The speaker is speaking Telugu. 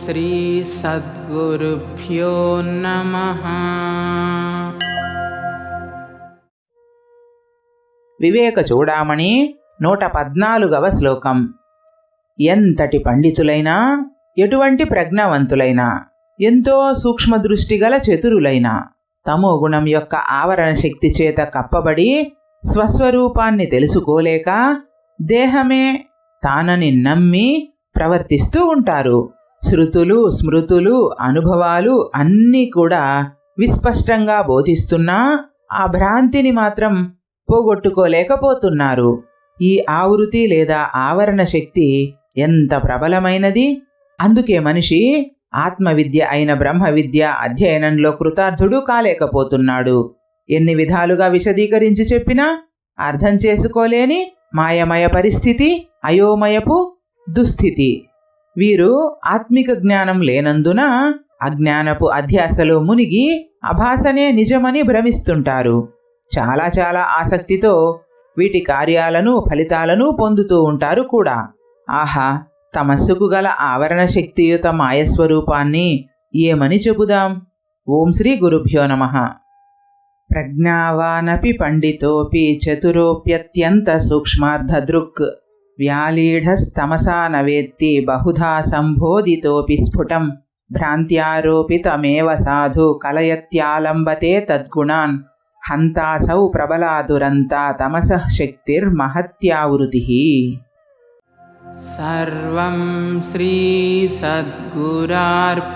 శ్రీ సద్గురుభ్యో నమః. వివేక చూడామణి 114వ శ్లోకం. ఎంతటి పండితులైనా, ఎటువంటి ప్రజ్ఞావంతులైనా, ఎంతో సూక్ష్మదృష్టిగల చతురులైనా తమో గుణం యొక్క ఆవరణ శక్తి చేత కప్పబడి స్వస్వరూపాన్ని తెలుసుకోలేక దేహమే తానని నమ్మి ప్రవర్తిస్తూ ఉంటారు. శృతులు, స్మృతులు, అనుభవాలు అన్నీ కూడా విస్పష్టంగా బోధిస్తున్నా ఆ భ్రాంతిని మాత్రం పోగొట్టుకోలేకపోతున్నారు. ఈ ఆవృతి లేదా ఆవరణ శక్తి ఎంత ప్రబలమైనది! అందుకే మనిషి ఆత్మవిద్య అయిన బ్రహ్మ విద్య అధ్యయనంలో కృతార్థుడు కాలేకపోతున్నాడు. ఎన్ని విధాలుగా విశదీకరించి చెప్పినా అర్థం చేసుకోలేని మాయమయ పరిస్థితి, అయోమయపు దుస్థితి. వీరు ఆత్మిక జ్ఞానం లేనందున అజ్ఞానపు అధ్యాసలో మునిగి అభాసనే నిజమని భ్రమిస్తుంటారు. చాలా చాలా ఆసక్తితో వీటి కార్యాలను, ఫలితాలను పొందుతూ ఉంటారు కూడా. ఆహా, తమస్సుకు గల ఆవరణ శక్తియుత మాయస్వరూపాన్ని ఏమని చెబుదాం? ఓం శ్రీ గురుభ్యో నమః. ప్రజ్ఞావానపి పండితోపి చతురోప్యత్యంత సూక్ష్మార్థదృక్ వ్యాలీఢస్తమసా నవేత్తి బహుధా సంబోధితోపి స్ఫుటం భ్రాంత్యారోపితమేవ సాధు కలయత్యాలంబతే తద్గుణాన్ హంతాసౌ ప్రబలాదురంతా తమసః శక్తిర్మహత్యావృతిః. సర్వం శ్రీ సద్గురార్పణం.